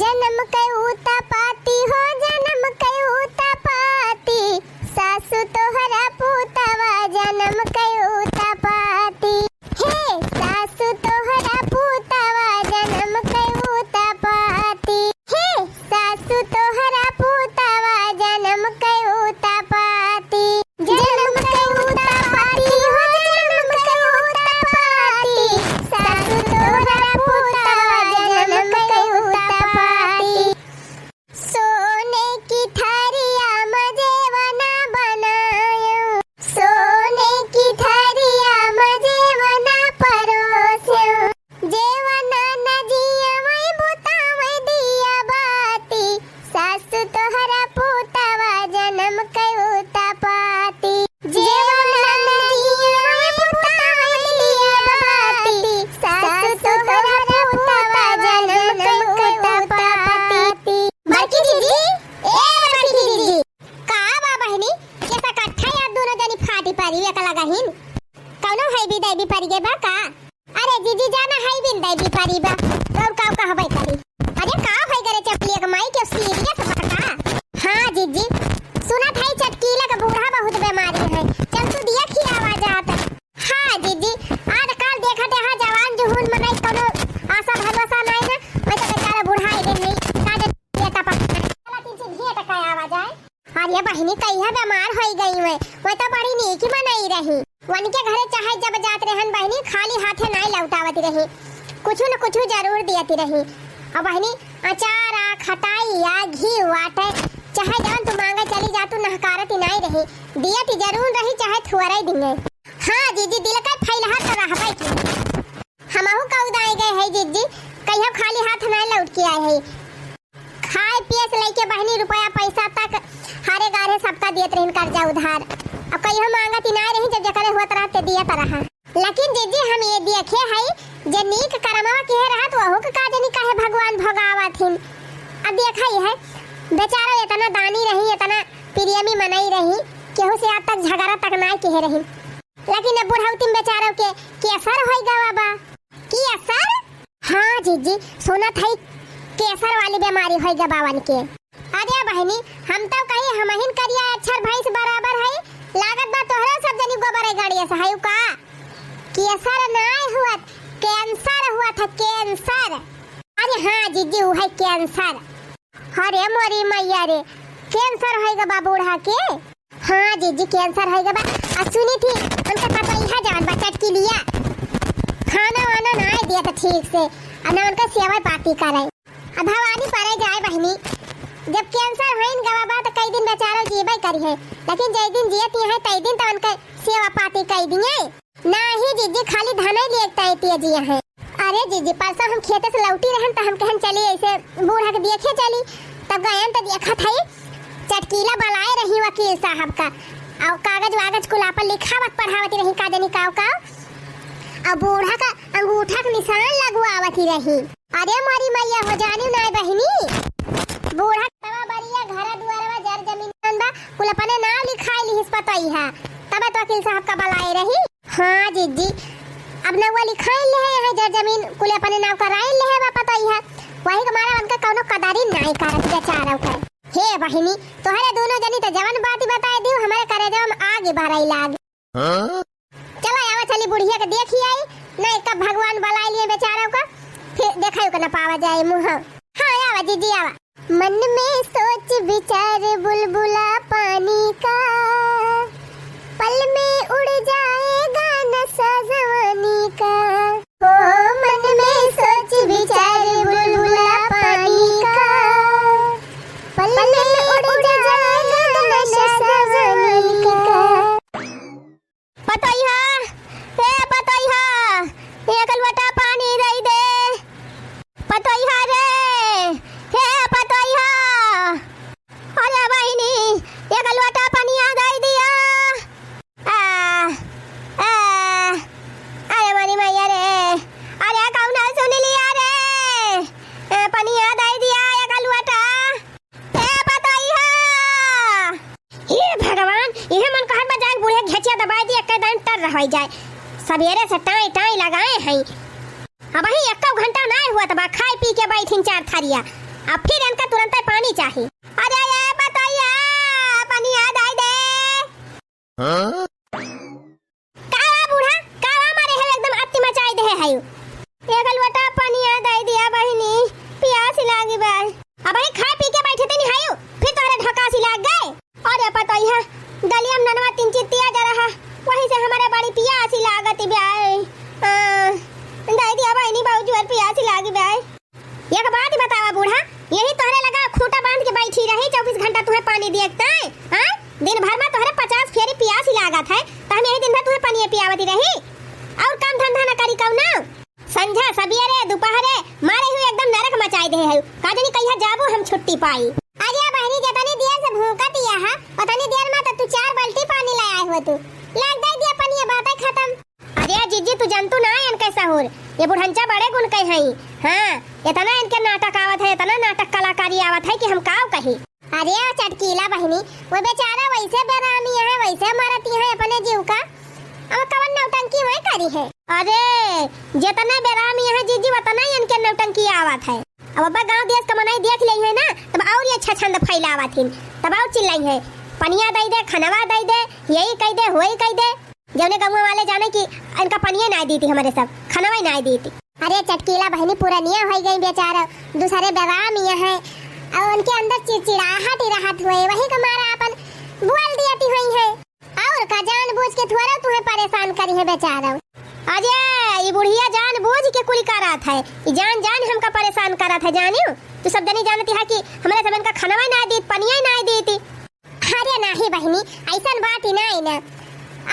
जन्म कयू तपाती हो जन्म कयू तपाती सासु तोहरा पूतवा जन्म कयू तपाती हे सासु तोहरा पूतवा जन्म कयू तपाती हे सासु तोहरा पूतवा जन्म कयू तपाती जन्म कयू तपाती हो जन्म कयू तपाती सासु तोहरा पूतवा जन्म कयू तपाती सोने की थरिया मजेवना बनायो सोने की थरिया मजेवना परोस्यो जेवना नजिया वही बुतावई दिया बाती सासु तोहरा पूतवा जन्म कयू तपाती जेवना नजिया वही बुतावई दिया बाती सासु तोहरा पूतवा जन्म कयू तपाती बड़की दीदी ए बड़की दीदी का बा बहनी कैसा कट्ठा या दोनों जनी फाटी पारी एक लगाहिन कौनो है भी दैबी पारी के बा का अरे जीजी जाना है बिन दैबी पारी बा और का कहबै करी अरे का है करे चपली के माई के सीरियस बता हां जीजी सुना था चटकीला का बूढ़ा बहुत बीमारी है चल तू दिया खिलावा जात हां जीजी आज काल देखा ते हां जवान जुहून मनाई कौनो आशा भरोसा नहीं ना मैं तो बेचारा बूढ़ा है नहीं काज बेटा पक्का चला तीन से भेंट का आवाज आए अरे बहनी कहिया बीमार हो गई मैं तो बड़ी नीकी मनाई रही वन के घरे चाहे जब जात रहन बहनी खाली हाथे नहीं लौटावती रही कुछ न कुछ जरूर दियती रही और बहनी अचार आ खटाई या घी वाटे चाहे जवन तू मांगे चली जा तू नहकारती नहीं रही दियती जरूर रही चाहे थुअरई दिने हां जीजी दिल का फैलहा तो रहबै की हमहु का उदाई गए है जीजी कहियो खाली हाथ नहीं लौट के आए है खाए पिए से लेके बहनी रुपया पैसा तक हारे गारे सबका दियत रहिन कर्जा उधार अब कहियो मांगती नहीं रही जब जकरे होत रहते दियत रहा लेकिन जीजी हम ये देखे है जे नीक करमवा के रहत वहु के काज नहीं कहे भगवान भगावथिन अब देखा ही है बेचारा इतना दानी रही इतना प्रियमी मनाई रही केहू से आज तक झगड़ा तक नहीं कहे रही लेकिन अब बुढ़ौती बेचारों के असर होई गवा बा की असर हां जीजी सुना था केसर वाली बीमारी होई गा बावन के अरे बहनी हम तो कही हमहिन करिया अक्षर भैंस बराबर है लागत बा तोहरा सब जनी गोबर गाड़ी से है का केसर नहीं हुआ कैंसर हुआ था कैंसर अरे हां जीजी वो है कैंसर अरे मोरी मैया रे कैंसर होएगा बा बूढ़ा के हां जीजी कैंसर होएगा बा सुनी थी उनका पता ही है जान बच्चा की लिया खाना वाना नहीं दिया था ठीक से और उनका सेवा पाती करे अब भवानी परे जाए बहनी जब कैंसर होइन गवा बा तो कई दिन बेचारा जीबै करी है लेकिन जय दिन जियती है तई दिन तो उनका सेवा पाती कई दिए ना ही जीजी खाली धन ही लेता है जिया है अरे जीजी परसों हम खेते से लौटी रहन तो हम कहन चली ऐसे बूढ़ा के देखे चली तब गयन तो देखा था चटकीला बलाए रही वकील साहब का और कागज वागज कुला पर लिखावत पढ़ावती रही का जनी काव का और बूढ़ा का अंगूठा का निशान लगवावती रही अरे मारी मैया हो जानी ना बहनी बूढ़ा तवा बरिया घर दुआरवा जर जमीन बा कुल अपने नाम लिखाई लिहिस पतई है तब तो वकील साहब का बलाए रही हां जीजी अब ना वो लिखाई ले है जर जमीन कुल अपने नाम कराई ले है पतई है वही हमारा उनका कोनो कदारी नहीं करत बेचारा का हे बहनी तोहरे दोनों जनी तो जवन बात बताए दियो हमारे करे जब आगे बढ़ाई लाग चला आवा चली बुढ़िया के देखी आई नहीं कब भगवान बलाए लिए बेचारा का फिर देखा को ना पावा जाए मुंह हां आवा जीजी आवा मन में सोच विचार बुलबुला पानी का पल में उड़ जाएगा नशा जवानी का ओ मन में सोच विचार बुलबुला पानी का पल में उड़ जाएगा नशा जवानी का पतैया एक लोटा पानी दे दे पतैया रे हे पतैया अरे बहिनी एक लोटा पानी आ दे दिया अरे मनी मैया रे अरे कौन सुन लिया रे पानी आ दे दिया एक लोटा हे पतैया हे भगवान ये मन कहत बजाय बूढ़े घेचिया दबाई दिए एकदम टर रह जाए सवेरे से टाई टाई लगाए हैं अब ही एक घंटा नहीं हुआ तब खाए पी के बैठिन चार थरिया अब फिर इनका तुरंत पानी चाहिए। अरे ये बताइए पानी याद आई दे। हाँ? कावा बूढ़ा कावा मारे है एकदम अति मचाई दे है एक लोटा पानी याद आई दिया बहिनी प्यास लागी बा। अब भाई खा पी के बैठे थे नहीं हायो फिर तोरे ढकासी लाग गए। अरे बताइए गलियम ननवा तीन चित्तिया जा रहा वहीं से हमारे बड़ी प्यासी लागत ब्याय दाई दिया बहिनी बहुत जोर प्यासी लागी ब्याय। एक बात ही बतावा बूढ़ा यही तोहरे लगा खूंटा बांध के बैठी रही 24 घंटा तुम्हें पानी देखता है हां दिन भर में तोहरे 50 फेरी प्यास ही लागत है तो हम यही दिन भर तुम्हें पानी पियावती रही और काम धंधा न करी कब ना संझा सवेरे दोपहरे मारे हुए एकदम नरक मचाई दे है का जानी कहिया जाबो हम छुट्टी पाई। अरे बहनी जतनी देर से भूखा दिया है उतनी देर में तो तू 4 बाल्टी पानी ले आए हो तू लाग दे दिया पानी बात है खत्म। अरे जीजी तू जानतू ना है इनके सहूर ये बुढ़ंचा बड़े गुण कह है हां इतना इनके नाटक आवत है इतना नाटक कलाकारी आवत है कि हम काव कही। अरे चटकीला बहनी वो बेचारा वैसे बेरामी है वैसे मरती है अपने जीव का अब कवन नौटंकी वही करी है। अरे जितना बेरामी है जीजी उतना ही इनके नौटंकी आवत है। अब अब्बा गांव देश का मनाई देख ली है ना तब और ये अच्छा छंद फैलावत है तब और चिल्लाई है पनिया दई दे खनवा दई दे यही कह दे वही कह दे जौने गांव वाले जाने की इनका पनिया ना दी थी हमारे सब खनवा ना दी थी। अरे चटकीला बहनी पुरानिया हो गई बेचारा दूसरे बेराम ये है और उनके अंदर चिड़चिड़ाहट ही रहत हुए वही का मारा अपन बोल दियाती हुई है और का जानबूझ के थोड़ा तुम्हें परेशान करी है बेचारा। अरे ये बुढ़िया जानबूझ के कुल करत है ये जान जान हमका परेशान करत है जानियो तू सब जनी जानती है कि हमारे सब इनका खनवा ना दी पनिया ना दी थी। अरे नहीं बहनी ऐसा बात ही नहीं ना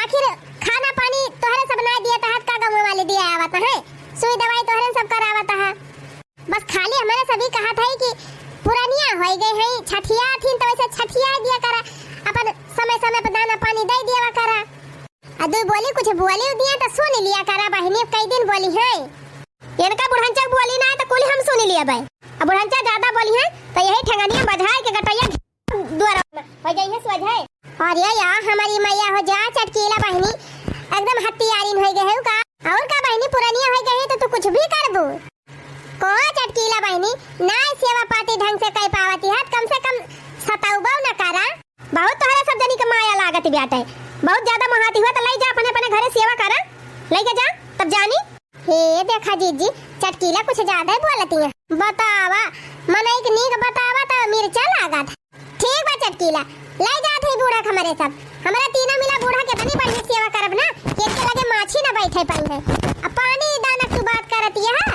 आखिर खाना पानी तोहरे सब ना दिया था का गांव वाले दिया आवत है सुई दवाई तोहरे सब करावत है बस खाली हमारे सभी कहा था कि पुरानिया हो गई है छठिया थी तो वैसे छठिया दिया करा अपन समय समय पर दाना पानी दे दिया करा अदू बोली कुछ बोली दिया तो सुन लिया करा बहनी कई दिन बोली है इनका बुढ़ंचा बोली ना तो कुल हम सुन लिया भाई अब बुढ़ंचा ज्यादा बोली है तो यही ठगनिया बधाई के गटैया द्वारा हो जाइए सोझाए। और ये हमारी मैया हो जा चटकीला बहनी एकदम हत्यारीन हो गए है का और का बहनी पुरानिया हो गई तो तू कुछ भी करबो को चटकीला बहनी ना सेवा पाती ढंग से कह पावती है कम से कम सताउबो न करा बहुत तोहरा सब जनी के माया लागत बेटा बहुत ज्यादा महाती हुआ तो ले जा अपने अपने घरे सेवा करा ले के जा तब जानी। हे देखा जीजी चटकीला कुछ ज्यादा ही बोलती है बतावा मन एक नीक बतावा तो मिर्चा लागत ठीक बा चटकीला ले जात है बूढ़ा हमारे सब हमारा तीनों मिला बूढ़ा के तनी बढ़िया सेवा करब ना के लगे माछी ना बैठे पाई है अब पानी दाना की बात करती है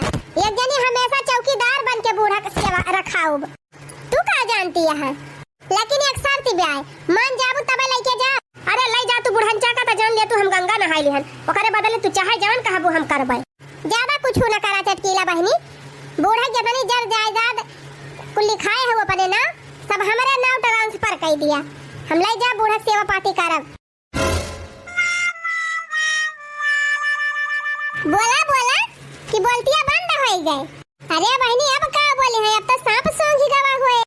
एक जनी हमेशा चौकीदार बन के बूढ़ा का सेवा रखाओ तू का जानती है लेकिन एक शर्त भी आए मान जाबू तबे लेके जा। अरे ले जा तू बुढ़ंचा का तो जान ले तू हम गंगा नहाई लिहन ओकरे बदले तू चाहे जान कहबो हम करबै ज्यादा कुछ न करा चटकीला बहनी बूढ़ा के तनी जर जायदाद कुल लिखाए है अपने ना सब हमारे नाम ट्रांसफर कर दिया हम ले जा बूढ़ा सेवा पाती करब। बोला बोला कि बोलतिया बंद हो गए। अरे बहनी अब का बोले है अब तो सांप सूंघ ही गवा हुए।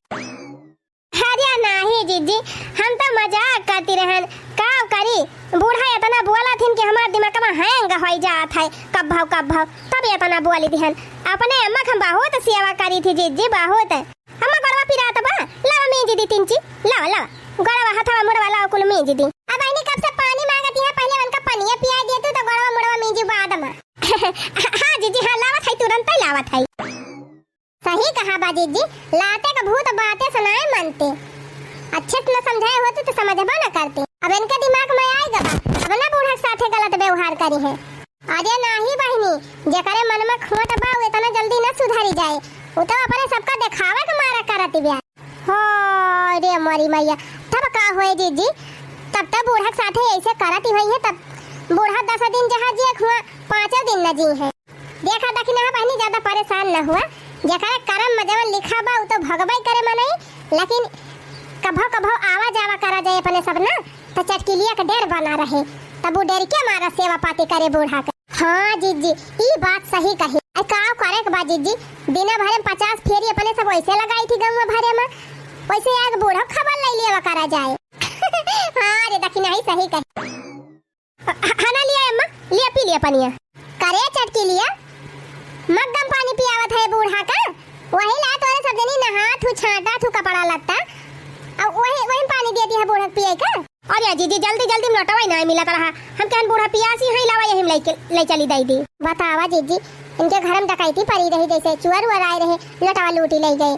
अरे नहीं जीजी हम तो मजाक करती रहन का करी बूढ़ा इतना बोला थिन कि हमार दिमाग में हैंग हो जात है कब भाव तब इतना बोली दिहन अपने अम्मा हम बहुत सेवा करी थी जीजी बहुत अम्मा गड़वा पिरात बा लावा मेजी दी तीन ची लावा गड़वा हथवा मुड़वा लावा कुल मेजी दी। अब आनी कब से पानी मांगती है पहले उनका पानी पिया दे तू तो गड़वा मुड़वा मेजी बाद में हां जीजी हां लावा थाई तुरंत ही लावा थाई सही कहा बा जीजी लाते का भूत बातें सुनाए मनते अच्छे न समझाए होते तो समझबा न करते अब इनके दिमाग में आएगा बा अब ना बूढ़ा के साथे गलत व्यवहार करी है। अरे नहीं बहनी जेकरे मन में खोट बा वो इतना जल्दी न सुधारी जाए वो तो अपने सबका दिखावा के मारा करती बिया हो रे मरी मैया तब का होए जीजी तब तक बूढ़ा के साथे ऐसे करती हुई है तब बूढ़ा 10 दिन जहां जी हुआ 5 दिन न जी है देखा देखी ना बहनी ज्यादा परेशान न हुआ जेकरे कर्म में जवन लिखा बा वो तो भगवाई करे मनई लेकिन कभो आवा जावा करा जाए अपने सब ना तो चटकीलिया का डर बना रहे तब वो डर के मारा सेवा पाती करे बूढ़ा का। हाँ जीजी ये बात सही कही का करे के बा जीजी दिन भर में 50 फेरी अपने सब वैसे लगाई थी गांव भरे में वैसे एक बूढ़ा खबर ले लिया करा जाए। हाँ रे दखी नहीं सही कही खाना लिया अम्मा लिया पी लिया पनिया करे चटकीलिया मग्गम पानी पियावत है बूढ़ा का वही ला तोरे सब जनी नहा थू छाटा थू कपड़ा लत्ता अब वही वही पानी दे दिया बूढ़ा पिए का। अरे जीजी जल्दी जल्दी में लौटवाई ना मिला कर रहा हम कहन बूढ़ा पियासी है लावा यही ले चली दई दी। बतावा जीजी इनके घर में डकैती पड़ी रही जैसे चुअर उर आए रहे लटवा लूटी ले गए।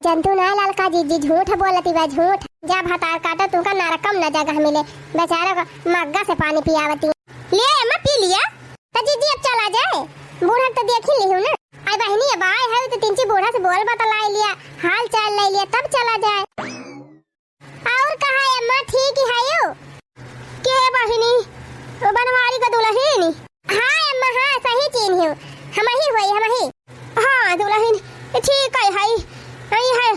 जंतु ना ललका जीजी झूठ बोलती बा झूठ। जब हतार काटा तुमका नरकम न जगह मिले बेचारा को मग्गा से पानी पियावती। ले मैं पी लिया तो जीजी अब चला जाए बूढ़ा तो देख ही ली हूं ना। आई बहनी अब आए है तो तिनची बूढ़ा से बोल बतला लिया हाल चाल ले लिया तब चला जाए। और कहा अम्मा ठीक ही है यो के बहनी बनवारी का दुल्हन। हां अम्मा हां सही चीन हूं हम ही होई हम ही। हां दुल्हन ठीक है नहीं है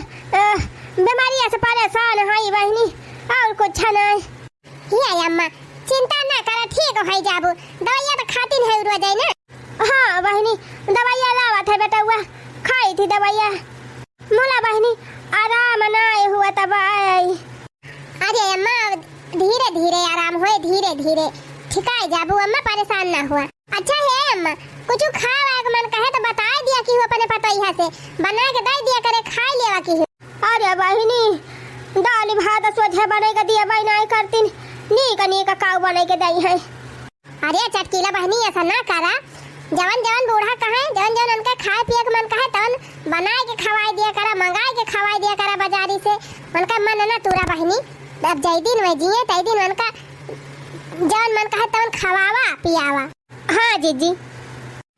बीमारी से परेशान है बहनी और कुछ नहीं। ही अम्मा चिंता ना करा ठीक हो जाबू दवाइयां तो खाती है रोज जाए ना। हाँ बहनी दवाइयां लावा था बेटा हुआ खाई थी दवाइयां मोला बहनी आराम ना हुआ तब आई। अरे अम्मा धीरे धीरे आराम होए धीरे धीरे ठिकाए जाबू अम्मा परेशान ना हुआ। अच्छा है अम्मा कुछ खावा के मन कहे तो बता दिया कि अपने पतोइया से बना के दे दिया करे खा लेवा की। अरे बहनी दाल भात सोझे बनेगा दिया बना करती नी का काऊ बने के दई है। अरे चटकीला बहनी ऐसा ना करा जवन जवन बूढ़ा कहे जवन जवन उनका खाए पिए के मन कहे तवन बनाए के खवाई दिया करा मंगाए के खवाई दिया करा बाजारी से उनका मन ना तूरा बहनी। अब जई दिन वे जिए तई दिन उनका जवन मन कहे तवन खवावा पियावा। हाँ जीजी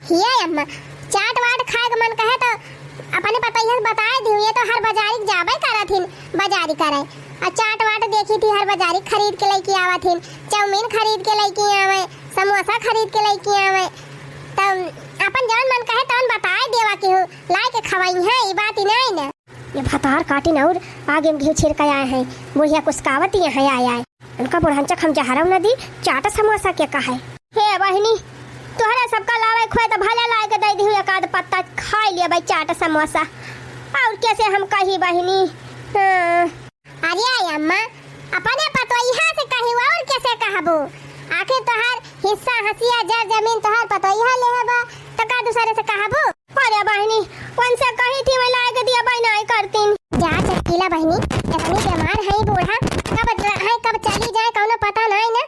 हिया अम्मा चाट वाट खाए के मन कहे तो अपने पतैया बताए दी ये तो हर बाजारी जाबे करथिन बाजारी करे और चाट वाट देखी थी हर बाजारी खरीद के लेके आवथिन चाउमीन खरीद के लेके आवे समोसा खरीद के लेके आवे तब अपन जवन मन कहे तवन बताए देवा की हो लाए के खवाई है ई बात ही नहीं ना। ये भतार काटी न और आगे में घी छिड़ के आए हैं बुढ़िया कुछ कावत यहाँ आया है उनका बुढ़ांचक हम जहरव नदी चाट समोसा के कहा है। हे बहनी तोहरा सबका लावे खोए तो भले लाए के दे दी हुई एक आध पत्ता खा लिया भाई चाट समोसा और कैसे हम कही बहनी। अरे अम्मा अपने पतोइया से कही और कैसे कहबो आखिर तोहर हिस्सा हसिया जर जमीन तोहर पतोइया लेबा तो का दूसरे से कहबो। अरे बहनी उनसे कही थी मैं लाए के दिया भाई नहीं करती। जा चकीला बहनी इतनी बीमार है बूढ़ा कब चली जाए कौनो पता नहीं ना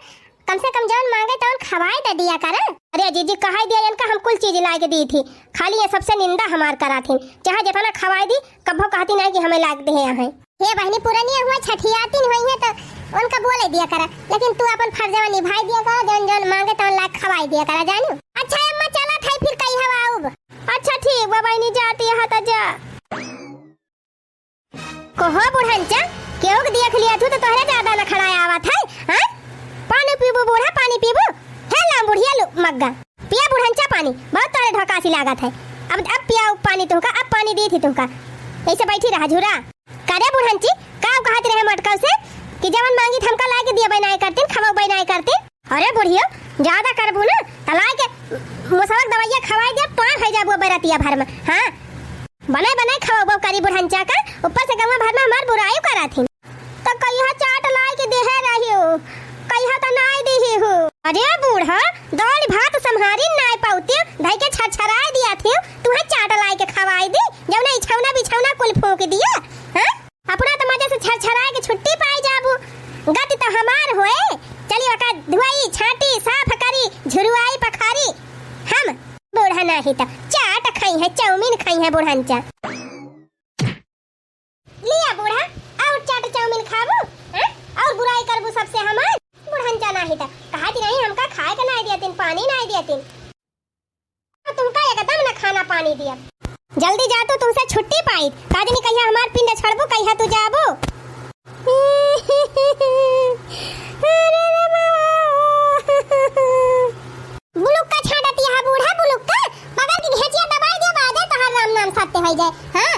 कम से कम जौन मांगे तौन खवाए तो दिया कर। अरे जीजी कहा दिया इनका हम कुल चीज ला के दी थी खाली ये सबसे निंदा हमार करा थी चाहे जितना खवाई दी कभो कहती नहीं कि हमें लाग दे यहाँ। हे बहनी पुरानी हुआ छठियाती हुई है तो उनका बोले दिया करा लेकिन तू अपन फर्जवा निभाई दिया कर जौन जौन मांगे तौन लाग खवाई दिया करा जानू। अच्छा अम्मा चला था फिर कहीं हवा आऊब। अच्छा ठीक बा बहनी जाती है तो जा कहो बुढ़ंचा क्यों देख लिया तू तो तोहरे ज्यादा न खड़ा आवत है। हां पानी पीबू बूढ़ा पानी पीबू है ला बुढ़िया लो मग्गा पिया बुढ़ंचा पानी बहुत तोरे ढकासी लागत है अब पिया पानी तुमका अब पानी दी थी तुमका ऐसे बैठी रहा झूरा करे बुढ़ंची का कहत रहे मटकल से कि जवन मांगी हमका लाए के दिया बनाए करतीन खवा बनाए करतीन। अरे बुढ़िया ज्यादा करबू ना त लाए के मुसवक दवाइया खवाई दे पार हो जाबू बरातिया भर में। हां बनाए बनाए खवाबो करी बुढ़ंचा का ऊपर से गवा भर में हमार बुराई करा थी तो कहिया चाट लाए के देहे रहियो कहिया त नाई देही हो। अरे बूढ़ा दाल भात संहारी नाई पाउती धई के छछराए दिया थी तुहे चाट लाए के खवाई दी जौना इछौना बिछौना कुल फूंक दिया। हां अपना तो मजे से छछराए के छुट्टी पाई जाबू गति तो हमार होए चली ओका धुआई छाटी साफ करी झुरुआई पखारी हम बूढ़ा नहीं तो चाट खाई है चाउमीन खाई है बुढ़ंचा। लिया बूढ़ा और चाट चाउमीन खाबू और बुराई करबू सबसे हमार बुढ़ंचा नहीं तो कहा थी नहीं हमका खाए का नहीं दिया तीन पानी नहीं दिया तीन तुमका एकदम न खाना पानी दिया जल्दी जा तो तुमसे छुट्टी पाई काजनी कहिया हमार पिंड छड़बू कहिया तू जाबू। बुलुक्का छाड़ती है बूढ़ा बुलुक्का बगल की घेचिया दबाई दे बादे तोहर राम नाम सत्य हो जाए। हां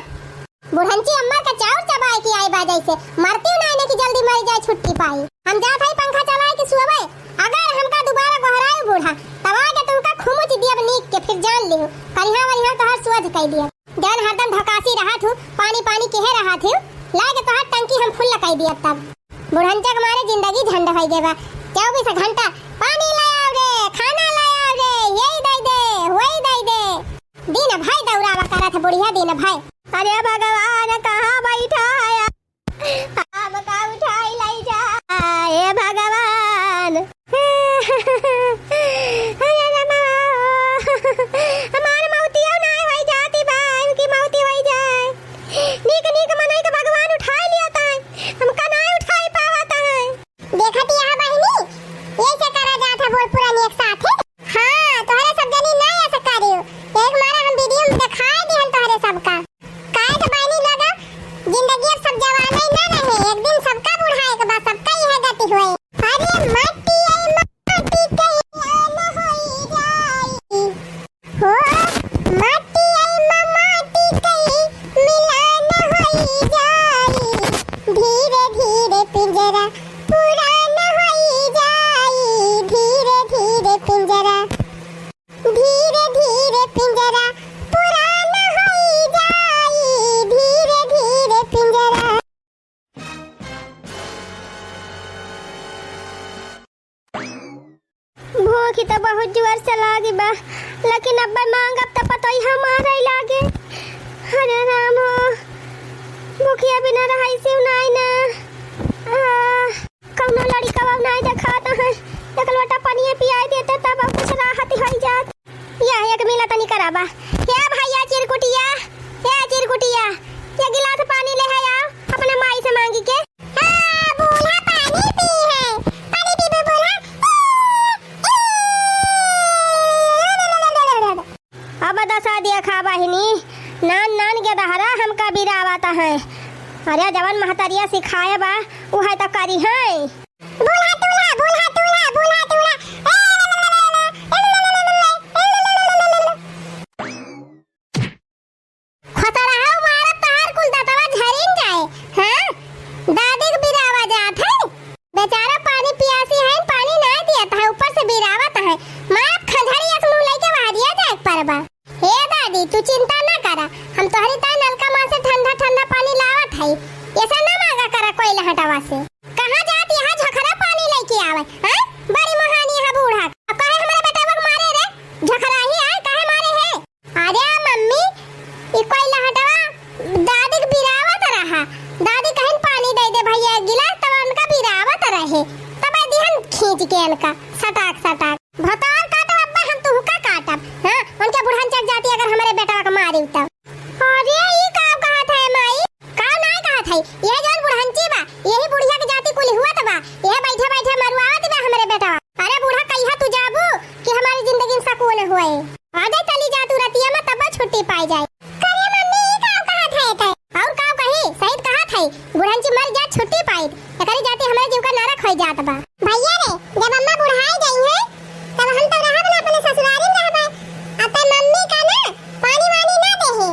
बुढ़ंची अम्मा का चाउर चबाए की आई बाजै से मरती नहीं कि जल्दी मर जाए छुट्टी पाई। हम जात है पंखा चलाए के सुबह अगर हमका दोबारा गहराए बूढ़ा तब आगे तुमका खुमुच दियब नीक के फिर जान लियो कन्हा वरिया तोहर सुअज कह दिया जन हरदम धकासी रहा थू पानी पानी केहे रहा थू लागे तोहर टंकी हम फुल लगाई दिया तब बुढ़ंचा के मारे जिंदगी झंड हो गेबा 24 घंटा पानी लाया रे खाना लाया रे यही दे दे वही दे दे दिन भाई दौड़ावा करा था बुढ़िया दिन भाई अरे भगवान कहाँ बैठा है अब का उठाई लाई जा हे भगवान अरे रमा हमार मौतिया ना होई जाती बा इनकी मौती होई जाए नीक नीक मनई के भगवान उठाई लिया ताई हमका ना उठाई पावत है देखत यहाँ बहिनी ये से करा जात है बोल पुरानी एक साथ है। हाँ तोहरे सब जनी ना ऐसा करियो एक मारा हम वीडियो में दिखाई दिहन तोहरे सबका काहे के बहिनी लगा जिंदगी अब सब जवान ही ना रहे एक दिन सबका बुढ़ाए के बाद सबका यह गति होए। अरे मट्टी आई मट्टी कहीं न होई जाई हो मट्टी आई मट्टी कहीं मिला न होई जाई धीरे धीरे पिंजरा पूरा न होई जाई धीरे धीरे पिंजरा पूरा न होई जाई धीरे धीरे पिंजरा। भूख तो बहुत जोर से लागी बा लेकिन अब्बा मांगब त पतो ही हमारा ही लागे अरे राम हो भूखिया बिना रहाई से उनाई ना कौनो लड़का बाबू नहीं दिखाता है एक लोटा पानी पियाई देते तब अब कुछ राहत हो जात यह एक मिला तनी कराबा क्या भैया चिरकुटिया ये गिलास पानी ले है आओ अपने माई से मांगी के हाँ बूढ़ा पानी पी है पानी पी बूढ़ा अब दसा दिया खा बहिनी नान के दहरा हमका बिरावाता है अरे जवान महतरिया सिखाए बा वो है तो करी है बूढ़ा टूला खतरा है मारा तार कुल दतवा झरिन जाए हैं दादी के बिरावा जात है बेचारा पानी पियासी है पानी ना दिया है ऊपर से बिरावत है मार खंजरी एक मुंह लेके वादिया जाए परबा हे दादी तू चिंता ना करा हम तोहरी ताई नलका मां से ठंडा ठंडा पानी लावत है ऐसा ना मांगा करा कोई लहटावा से कहां जात यहां झखरा पानी लेके आवे हैं बड़ी महानी है बूढ़ा अब काहे हमारे बेटा को मारे रे झखरा ही आए काहे मारे है अरे मम्मी ये कोई लहटावा दादी के बिरावत रहा दादी कहन पानी दे दे भैया एक गिलास तब उनका बिरावत रहे तब दिहन खींच के उनका सटाक भतार काटब अब्बा हम तू का काटब हां उनके बुढ़ान चक जाती अगर हमारे बेटा का मारी तब अरे ये का कहा था माई का नहीं कहा था ये जन बुढ़ानची बा यही बुढ़िया के जाति कुल हुआ तबा ये बैठे बैठे मरवावत बा हमारे बेटा अरे बूढ़ा कहिया तू जाबू कि हमारी जिंदगी में सकून होए आगे चली जा तू रतिया में तब छुट्टी पाई जाए करे मम्मी ये का कहा था और का कही सहित कहा था बुढ़ानची मर जा छुट्टी पाई एकरी जाति हमारे जीव का नरक होई जात बा भैया रे जब अम्मा बुढ़ाई गई है तब हम तो रहब ना अपने ससुरारी में रहब अब मम्मी का ना पानी वानी ना दे है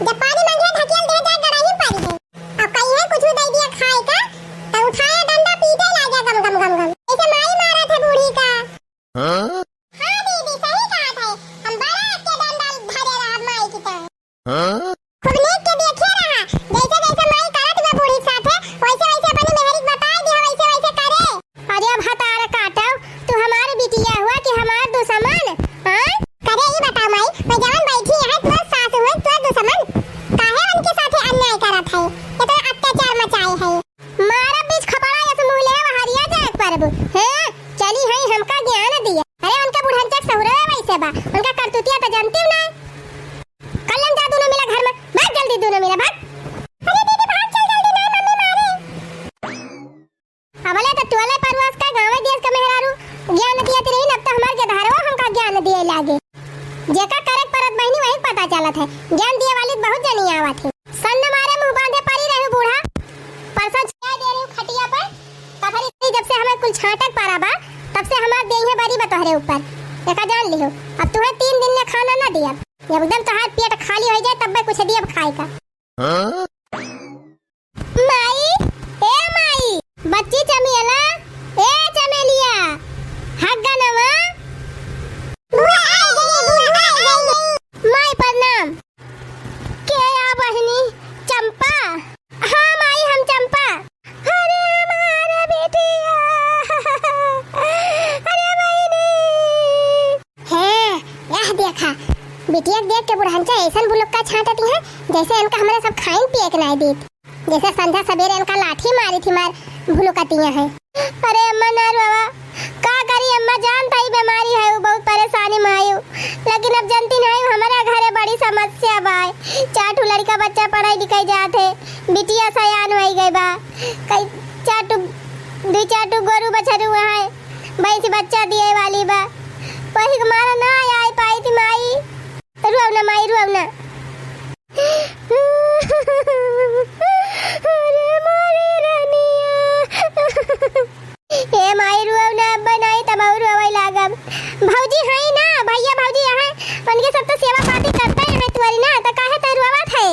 जब पानी मांगे ढकेल दे जाए गड़ाई में पड़ी है अब कहीं है कुछ दे दिया खाए का तो उठाया डंडा पीटे लागे गम ऐसे माई मारा था बूढ़ी का हां दीदी सही कहा था हम बड़ा के डंडा धरे रहा माई की तरह खुद नेक के देखे रहा जैसे जैसे माई करत बा बूढ़ी साथे वैसे वैसे अपनी मेहरी बता दिया वैसे वैसे करे अरे अब हतार काटो तू हमारे बिटिया हुआ कि हमार दुश्मन हां करे ये बता माई मैं जवान बैठी है तू सास हुए तू दुश्मन काहे उनके साथे अन्याय करत है ये तो अत्याचार मचाए है मारा बीच खपड़ा या मुंह ले हरिया जाए परब हैं चली है हमका ज्ञान दिया अरे उनका बुढ़न चक सहुरे वैसे बा उनका करतुतिया तो जानती हूं ना कलम जा दोनों मिला घर में भाग जल्दी दोनों मिला भाग अरे दीदी भाग चल जल्दी ना मम्मी मारे अबले तो टोले परवास का गांव देश का मेहरारू ज्ञान दिया तेरे अब तो हमार के धारवा हमका ज्ञान दिए लागे जेका करक परत बहनी वही पता चलत है ज्ञान दिए वाली बहुत जनी आवत है सन मारे मुंह बांधे पड़ी रहे बूढ़ा परसों छाया दे रही खटिया पर तफरी जब से हमें कुल छाटक पारा बा तब से हमार देह बड़ी बतहरे ऊपर एका जान लियो अब तुम्हें 3 दिन में खाना ना दिया एकदम तो हाथ पेट खाली हो जाए तब मैं कुछ दिया खाए का माई ए माई बच्ची चमेला ए चमेलिया हग्गा नवा माई प्रणाम के आ बहनी चंपा हाँ माई हम चंपा अरे हमारा बेटिया अरे बहनी है यह देखा बिटिया देख के बुढ़ानचा ऐसन बुलक्का छाटत है जैसे इनका हमारे सब खाइन पिए के नहीं दी, जैसे संध्या सवेरे इनका लाठी मारी थी मार भुलुकतियां है। अरे अम्मा ना रोवा, का करी अम्मा, जानता ही बीमारी है, वो बहुत परेशानी में है, लेकिन अब जानती नहीं हमारा घरे बड़ी समस्या बा। 4 लड़का बच्चा पढ़ाई लिखाई जाते, बिटिया सयान हो गई बा, कई 2-4 गोरू बछरू है, भैंस बच्चा दिए वाली बा, वही मारा ना आई पाई थी माई। रुआवना माई रुआवना। अरे मारी रानिया, ए माई रुआवना, अब्बा नहीं तब और रुआवई लागब। भौजी है ना, भैया भौजी है, उनके सब तो सेवा पाती करता है तुअरी ना, तो काहे तो रुआवत है।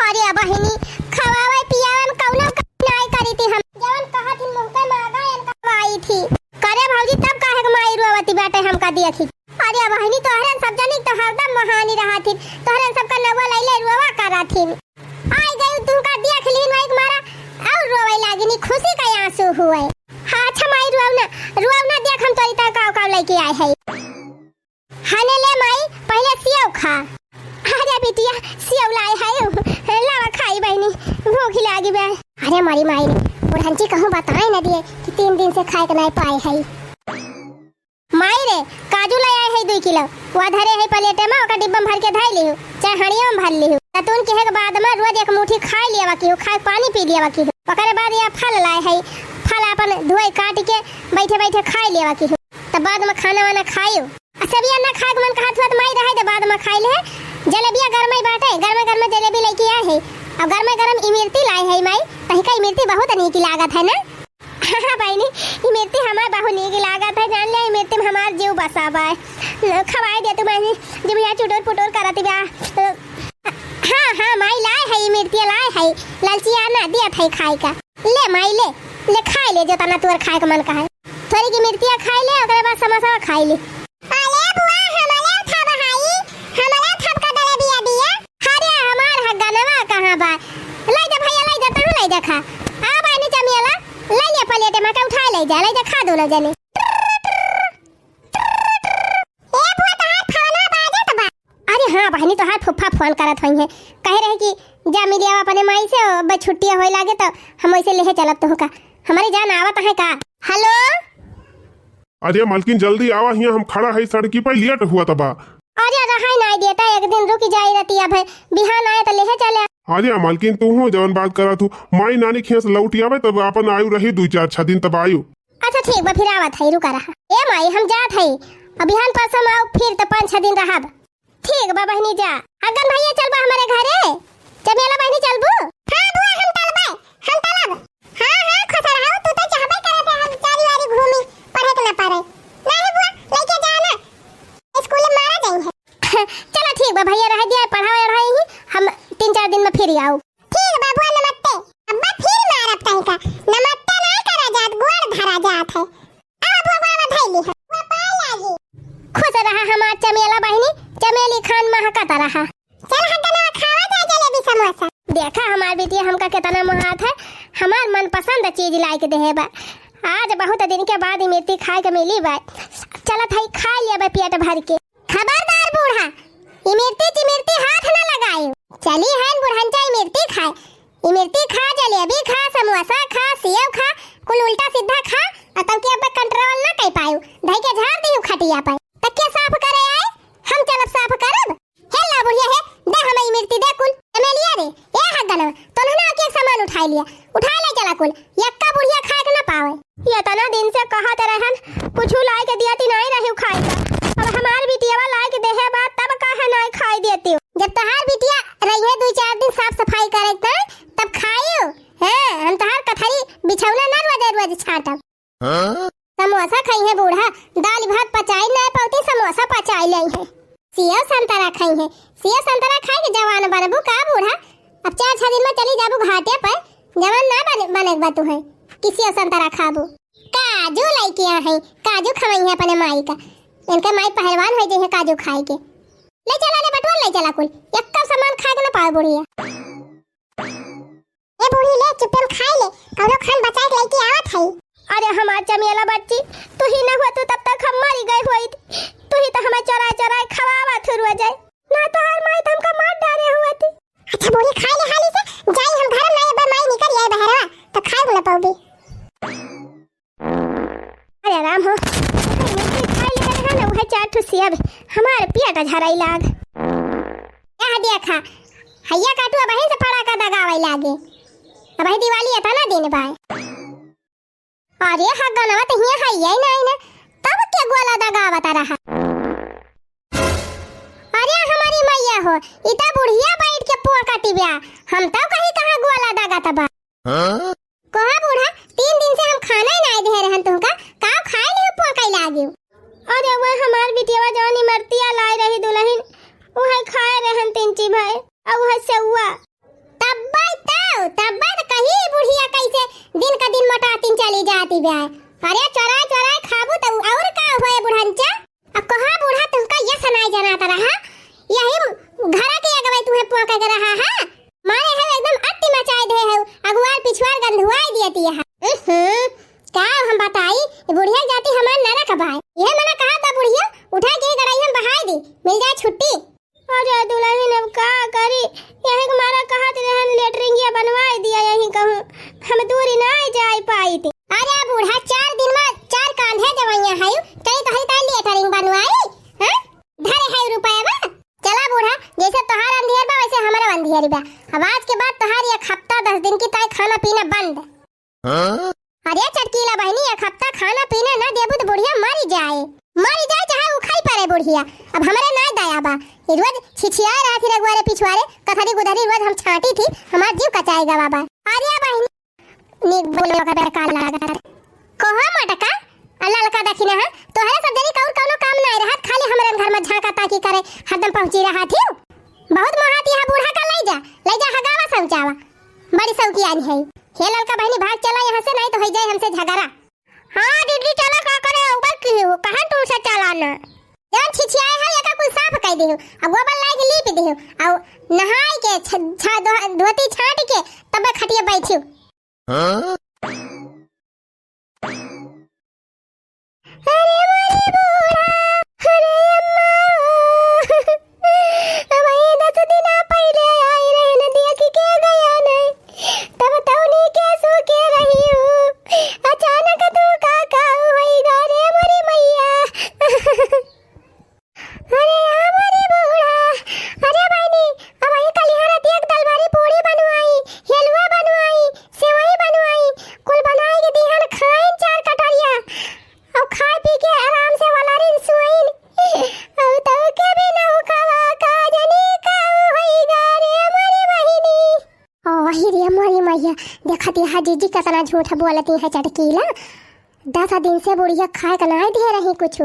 अरे बहिनी खवावे पियावन कौनो नहीं करी थी, हम जवन कहा थी मुंह के मांगा इनका आई थी करे भौजी, तब काहे के माई रुआवती बाटे हमका देखी। अरे बहिनी तोहरन सब जनी तो हरदम महानी रहा थी, तोहरन सबका नवा लैले रुआवा करा थी। आई गई तुमका देख लीन वाइक मारा और रोवे लागनी, खुशी का आंसू हुए। हां अच्छा माई रुआवना देख हम तोरी ता काव लेके आए है। हने ले माई पहले सेव खा। अरे बिटिया सेव लाए है, लावा खाई बहनी, भूख लागी बे। अरे मारी माई रे बुढ़ंची कहूं बताए न दिए कि 3 दिन से खाए के नहीं पाए है। माई रे काजू ले आए है 2 किलो, वो धरे है प्लेटे में, ओका डिब्बा में भर के धइ लिहु, चाहे हड़िया में भर लिहु, ततुन के के बाद में रोज एक मुट्ठी खा लिया बाकी, खा पानी पी लिया बाकी, ओकरे बाद ये फल लाए है, फल अपन धोए काट के बैठे बैठे खा लिया बाकी, तब बाद में खाना वाना खाइयो। सब ये ना खा के मन का हाथ माई रहे तो बाद में खाई ले। जलेबिया गरमई बाटे, गरम जलेबी लेके आए है, अब गरम इमरती लाए है माई, तही का इमरती बहुत नीक लागत है ना। हाँ बहनी इमरती हमार बहुत नीक लागत है, जान ले इमरती में हमार जीव बसाबा है, खवाए दे तू बहनी जब यहाँ चुटोर पुटोर करती बा। हाँ माई लाए है इमरती लाए है, लालचिया ना दिया था खाए का, ले माई ले खाए ले जो तना तोर खाए का मन का है, थोड़ी की मिर्तिया खाए ले, ओकरे बाद समोसा खाए ले। अरे बुआ हमारे था बहाई, हमारे थप का जलेबिया दिया। अरे हमार हगनवा कहां बा, ले जा भैया ले जा, तू ले जा खा। आ बहनी चमियाला ले ले प्लेट में का उठा ले जा खा दोनों जने। ए बुआ तहार खाना बाजत बा। अरे हां बहनी तोहार फुफ्फा फोन करत होई है, कहे रहे कि जा मिलिया अपने माई से, अब छुट्टी होए लागे तो हम ऐसे लेहे चलत तो का, हमारी जान आवत है का। हेलो अरे मालकिन जल्दी आवा, हिया हम खड़ा है सड़की पर, लेट हुआ तबा। अरे रहाई नहीं देता, एक दिन रुक जाई रहती, अब बिहान आए तो लेहे चले। अरे मालकिन तू हो जवन बात करा तू, माई नानी खेस लौटी आवे तब अपन आयु रही 2-4 दिन तब आयु। अच्छा ठीक बा, फिर आवत है, रुका रहा। ए माई हम जात है, अब बिहान परसों आओ, फिर तो 5-6 दिन रहब। ठीक बा बहनी जा। अगन भैया चलबा हमारे घरे, चमेला बहनी चलबू। हां बुआ हम चलब। हां खुश रहो, तू तो चाहबे करे थे हम चारी वारी घूमी, पढ़े के ना पढ़े नहीं बुआ, लेके जाना स्कूल में मारा जाई है। चलो ठीक बा भैया रह दिया, पढ़ावे रही ही हम 3-4 दिन में फिर आओ। ठीक बा बुआ नमस्ते। अब्बा फिर मारब तई का, नमस्ते नहीं करा जात, गोड़ धरा जात है। आ बुआ बधाई ली है, बुआ पाए लागी। खुश रहा हमार चमेला बहनी, चमेली खान महकता रहा। चल हगना खावा जा जलेबी समोसा। देखा हमार बेटी हमका कितना मुहात है, हमार मनपसंद चीज लाई के देहे बा, आज बहुत दिन के बाद इमरती खाए के मिली बा, चलत है खा लिया बा पेट भर के। खबरदार बूढ़ा, इमरती हाथ न लगाइयो। चली है बुढ़ंचा इमरती खाए, इमरती खा, जलेबी खा, समोसा खा, सेव खा, कुल उल्टा सीधा खा, तब के अब कंट्रोल न कर पायो, धई के झाड़ दियो खटिया पर। तकिया साफ करे आए, हम चलब साफ करब। हे ला बुढ़िया है, दे हमें इमरती दे कुल, चमेलिया रे ए हगना तो ना के सामान उठा लिया, उठा ले चला कुल, यक्का बुढ़िया खाए के ना पावे। ये तना दिन से कहत रहन कुछ लाए के दियाती नहीं रही खाए का, अब हमार बिटिया लाए के देहे बात तब काहे नहीं खाई देती हो। जब तहार बिटिया रही है 2-4 दिन साफ सफाई करे तब खाइयो। हां हम तहार कथरी बिछौना ना रोज छाटब। समोसा खाई है बूढ़ा, दाल भात पचाई नहीं पाती, समोसा पचाई लई है। सेव संतरा खाई है, सेव संतरा खाई के जवान बनबू का बूढ़ा, अब 4-6 दिन में चली जाबू घाटे पर, जवान ना बने बा तू है कि सेव संतरा खाबू। काजू लेके आ है, काजू खवाई है अपने माई का, इनका माई पहलवान है जे काजू खाए के। ले चला ले बटवा ले चला कुल, एक कप सामान खा के ना पाए बुढ़िया। ए बूढ़ी ले चुपचाप खा ले, कौनो खान बचा के लेके आवत है। अरे हमार चमेला बच्ची, तू ही न हुआ तू तब तक हम मरी गई होई, तू ही तो हमें चराए खवावा थुरवा जाए ना, तो हर माई हमका मार डाले हुआ थी। अच्छा बूढ़ी खाए ले हाली से जाई हम घर में एक बार माई निकल आए बहरवा तो खाए बोला पाऊगी। अरे आराम हो खाए ले रहा ना वह चार ठुसी अब हमारे पियाटा झराई लाग क्या देखा हैया काटू अब से पड़ा का दगावे लागे अब है दिवाली आता ना दिन बाय अरे हा गनवा तो हिया हैया ही नहीं ना तब क्या गोला दगावता रहा। अरे हमारी मैया हो इता बुढ़िया बैठ के पोर काटी ब्या हम तो कहीं कहां गोला दगा तबा कहा बूढ़ा 3 दिन से हम खाना ही नहीं दे रहन तुमका का खाए ले पोर काई लागे। अरे वो हमार बिटियावा जवानी मरतिया लाई रही दुल्हन वो है खाए रहन तिनची भाई अब वह सेउआ तब कहीं बुढ़िया कैसे दिन का दिन मोटातीन चली जाती ब्या। अरे चोराय चोराय खाबू तो और का होए बुढ़ंचा अब कहा बूढ़ा तुमका ये सुनाई जनाता रहा यही घरा के अगवे तुम्हें पोका कर रहा है मारे है एकदम अति मचाए दे है अगवार पिछवार गंधुआई दियती है का हम बताई बुढ़िया जाती हमार नरक भाई ये मना कहा था बुढ़िया उठा के गड़ाई हम बहाई दी मिल जाए छुट्टी। अरे दुल्हन अब का करी यही हमारा कहा रहन लेटरिंगिया बनवाई दिया यही कहूं हम दूरी ना जाई पाई थी। अरे बूढ़ा 4 दिन में 4 कांधे दवाइयां है कहीं तो हई ताली लेटरिंग बनवाई हैं धरे है रुपया बा चला बूढ़ा जैसे तोहार अंधियर बा वैसे हमारा अंधियर बा अब आज के बाद तोहार एक हफ्ता 10 दिन की ताई खाना पीना बंद। अरे चटकीला बहनी एक हफ्ता खाना पीना ना देबू तो बुढ़िया मर जाए चाहे उखाई पड़े बुढ़िया अब हमारे ना दया बा रोज छिछिया रहा थी रगवारे पिछवारे कथरी गुदरी रोज हम छाटी थी हमार जीव कचाएगा बाबा। अरे बहनी नीक बोलो का बेटा काल लगा कहो मटका अल्लाह लका दखिना है तोहरे सब देरी कौन कोनो काम नहीं रहत खाली हमरे घर में झांका ताकी करे हरदम पहुंची रहा थी बहुत महाती है बूढ़ा का ले जा हगावा समझावा बड़ी सौकियानी है हे लड़का बहनी भाग चला यहाँ से नहीं तो हो जाए हमसे झगड़ा। हाँ दीदी चला का करे ऊपर की हो कहां तू से चलाना जान छिछिया है या का कुछ साफ कर दे अब गोबर लाई के लीप दे और नहाई के धोती छाट के तब खटिया बैठी। अरे मोरे बूढ़ा अरे अम्मा अब 10 दिन पहले आई रहे नदिया की के गया नहीं तब तौनी के सो के रही हूँ अचानक तू का होई गा रे मोरी मैया। अरे हमारे बूढ़ा अरे बहनी अब वही कलिहारा एक दलबारी पूरी बनवाई हलवा बनवाई सेवई बनवाई कुल बनाई के दिहन खाइन 4 कटोरिया अब खाए पी के आराम से वाला रिन सुइन अब तो के भी ना खावा का जानी का होई गा रे मोरी बहनी। ओ वही रे मोरी मैया देखती है जीजी कितना झूठ बोलती है चटकीला 10 दिन से बुढ़िया खाए का नहीं दे रही कुछ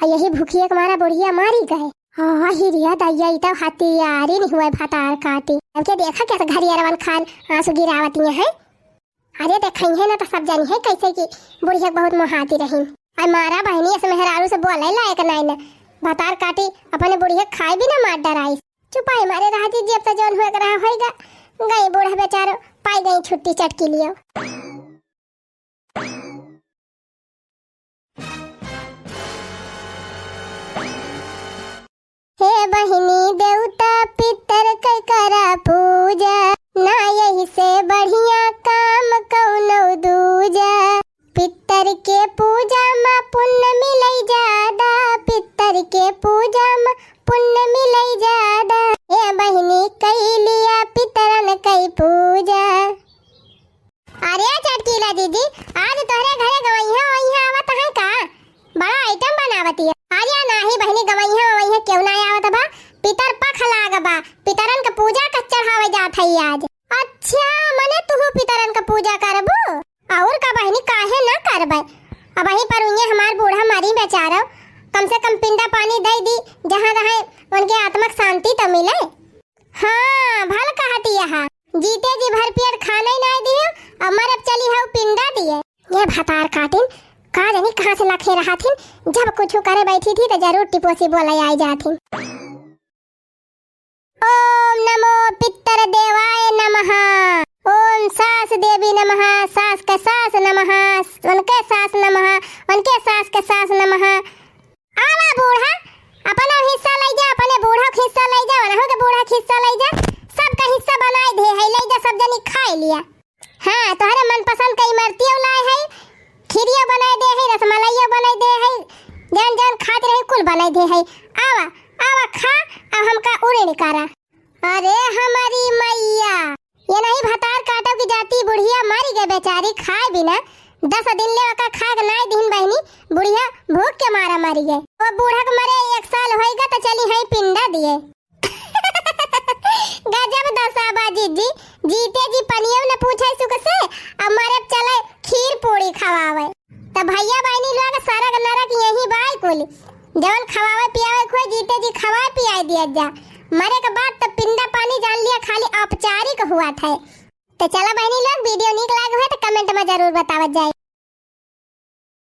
यही भूखिए मारा बुढ़िया मारी गए। हाँ हिरिया दैया इता हाथी यारी नहीं हुआ भातार काटी अब क्या देखा कैसे घरिया रवन खान आंसू गिरावती है। अरे देखई है ना तो सब जानी है कैसे की बुढ़िया बहुत मोहाती रही और मारा बहनी ऐसे मेहरारू से बोले लायक नहीं ना भातार काटी अपने बुढ़िया खाए भी ना मार डराई चुपाई मारे रहा जी अब तो जौन हुआ रहा होगा गई बूढ़ा बेचारो पाई गई छुट्टी चटकी लियो। हे बहिनी देवता पितर के करा पूजा ना यही से बढ़िया काम कौनो दूजा पितर के पूजा में पुण्य मिलई जादा पितर के पूजा में पुण्य मिलई जादा हे बहिनी कई लिया पितरन कई पूजा। अरे चटकीला दीदी आज तोहरे घरे गवैया आवत है का बड़ा आइटम बनावती है आर्या नाही बहनी गवैया क्यों ना आवत बा पितर पख लाग बा पितरन का पूजा का चढ़ावे जात है आज। अच्छा मने तू पितरन का पूजा करबू और का बहनी काहे ना करबे अब वही पर उन्हें हमार बूढ़ा मारी बेचारा कम से कम पिंडा पानी दे दी जहाँ रहे उनके आत्मक शांति तो मिले। हाँ भल कहती है जीते जी भर पेट खाना ही नहीं दियो अमर अब चली है पिंडा दिए ये भातार काटिन का जानी कहाँ से लखे रहा थी जब कुछ करे बैठी थी तो जरूर टिपोसी बोले आई जाती। ओम नमो पितर देवाय नमः ओम सास देवी नमः सास के सास नमः उनके सास नमः उनके सास के सास नमः। आवा बूढ़ा अपना हिस्सा ले जा अपने बूढ़ा हिस्सा ले जा वरहो के बूढ़ा हिस्सा ले जा सब लिया। हाँ तोहरे मनपसंद का इमरती लाए है, खीरिया बनाए दे है, रसमलाइया बनाए दे है, जन जन खाते रहे कुल बनाए दे है। आवा आवा खा, अब हमका उड़े निकारा। अरे हमारी मैया, ये नहीं भतार काटो की जाती बुढ़िया मारी गए बेचारी, खाए बिना 10 दिन ले का खा के नाई दिन बहनी बुढ़िया भूख के मारा मारी गए। वो बूढ़ा के मरे 1 साल होएगा तो चली है पिंडा दिए। गजब दसाबाजी जी, जीते जी पनियो ने पूछे सुख से, अब मरे चले खीर पूरी खवावे। त भैया बहनी लोग सरग नरक यही बाई कुल, जवन खवावे पियावे खोए जीते जी खवा पियाई दिया जा। मरे के बाद तो पिंडा पानी जान लिया खाली औपचारिक हुआ था। तो चला बहनी लोग, वीडियो निक लागे हो तो कमेंट में जरूर बतावत जाए।